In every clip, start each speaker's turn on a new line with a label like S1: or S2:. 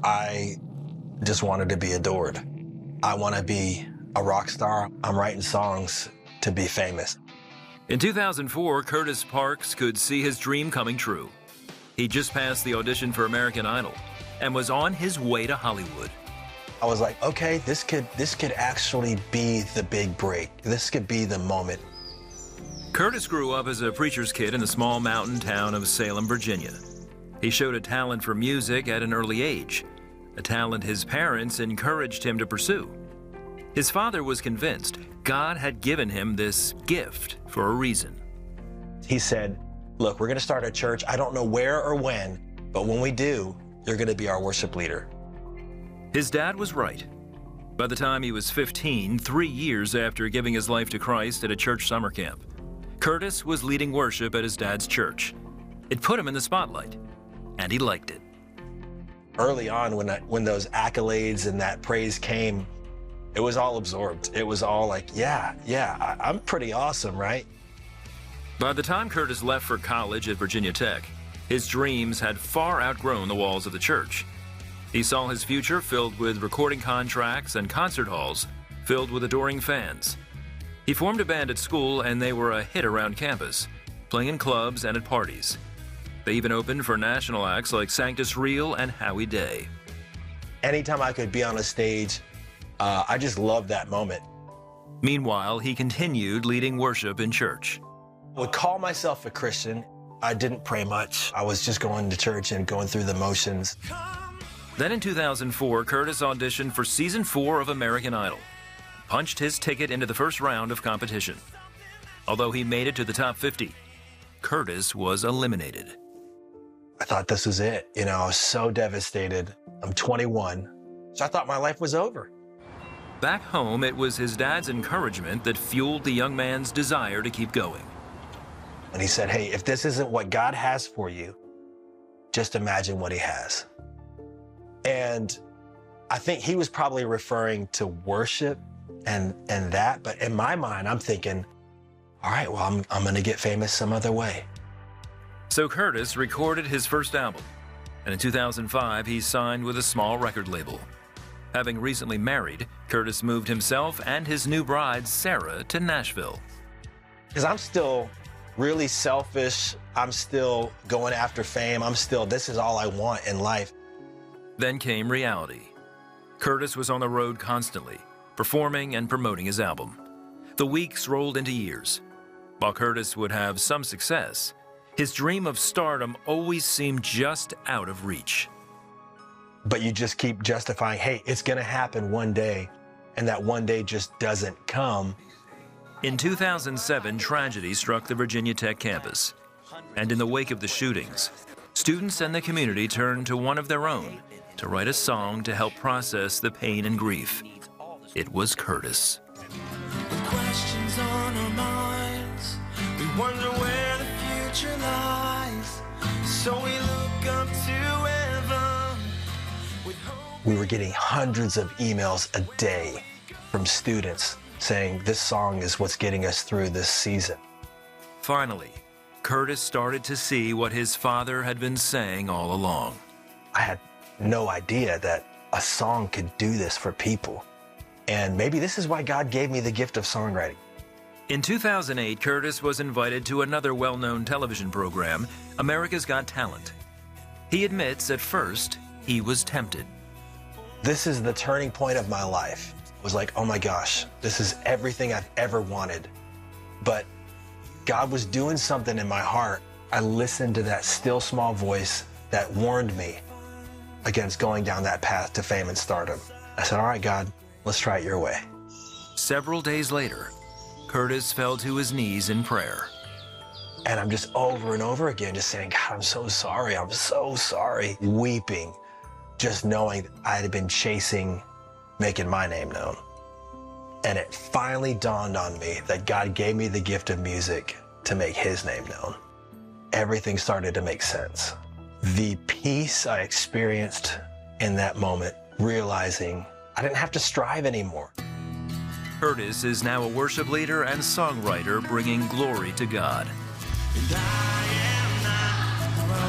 S1: I just wanted to be adored. I want to be a rock star. I'm writing songs to be famous.
S2: In 2004, Kurtis Parks could see his dream coming true. He just passed the audition for American Idol and was on his way to Hollywood.
S1: I was like, okay, this could actually be the big break. This could be the moment.
S2: Kurtis grew up as a preacher's kid in the small mountain town of Salem, Virginia. He showed a talent for music at an early age, a talent his parents encouraged him to pursue. His father was convinced God had given him this gift for a reason.
S1: He said, look, we're going to start a church. I don't know where or when, but when we do, you're going to be our worship leader.
S2: His dad was right. By the time he was 15, 3 years after giving his life to Christ at a church summer camp, Kurtis was leading worship at his dad's church. It put him in the spotlight, and he liked it.
S1: Early on, when those accolades and that praise came, it was all absorbed. It was all like, yeah, I'm pretty awesome, right?
S2: By the time Kurtis left for college at Virginia Tech, his dreams had far outgrown the walls of the church. He saw his future filled with recording contracts and concert halls filled with adoring fans. He formed a band at school, and they were a hit around campus, playing in clubs and at parties. They even opened for national acts like Sanctus Real and Howie Day.
S1: Anytime I could be on a stage, I just loved that moment.
S2: Meanwhile, he continued leading worship in church.
S1: I would call myself a Christian. I didn't pray much. I was just going to church and going through the motions.
S2: Then in 2004, Kurtis auditioned for season 4 of American Idol, punched his ticket into the first round of competition. Although he made it to the top 50, Kurtis was eliminated.
S1: I thought this was it. You know, I was so devastated. I'm 21, so I thought my life was over.
S2: Back home, it was his dad's encouragement that fueled the young man's desire to keep going.
S1: And he said, hey, if this isn't what God has for you, just imagine what he has. And I think he was probably referring to worship and that, but in my mind, I'm thinking, all right, well, I'm gonna get famous some other way.
S2: So Kurtis recorded his first album, and in 2005, he signed with a small record label. Having recently married, Kurtis moved himself and his new bride, Sarah, to Nashville.
S1: Because I'm still really selfish. I'm still going after fame. This is all I want in life.
S2: Then came reality. Kurtis was on the road constantly, performing and promoting his album. The weeks rolled into years. While Kurtis would have some success, his dream of stardom always seemed just out of reach.
S1: But you just keep justifying, hey, it's gonna happen one day, and that one day just doesn't come.
S2: In 2007, tragedy struck the Virginia Tech campus. And in the wake of the shootings, students and the community turned to one of their own to write a song to help process the pain and grief. It was Kurtis.
S3: With questions on our minds, we wonder where the future lies. So we look up to heaven with hope.
S1: We were getting hundreds of emails a day from students saying this song is what's getting us through this season.
S2: Finally, Kurtis started to see what his father had been saying all along.
S1: I had no idea that a song could do this for people. And maybe this is why God gave me the gift of songwriting.
S2: In 2008, Kurtis was invited to another well-known television program, America's Got Talent. He admits at first he was tempted.
S1: This is the turning point of my life. It was like, oh my gosh, this is everything I've ever wanted. But God was doing something in my heart. I listened to that still small voice that warned me against going down that path to fame and stardom. I said, all right, God, let's try it your way.
S2: Several days later, Kurtis fell to his knees in prayer.
S1: And I'm just over and over again just saying, God, I'm so sorry, weeping, just knowing that I had been chasing making my name known. And it finally dawned on me that God gave me the gift of music to make his name known. Everything started to make sense. The peace I experienced in that moment, realizing I didn't have to strive anymore.
S2: Kurtis is now a worship leader and songwriter bringing glory to God.
S3: And I am not who I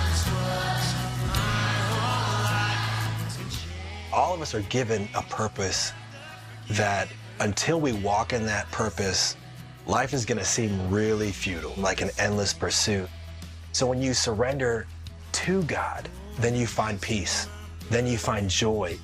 S3: once was. My whole life
S1: all of us are given a purpose that until we walk in that purpose, life is gonna seem really futile, like an endless pursuit. So when you surrender to God, then you find peace, then you find joy,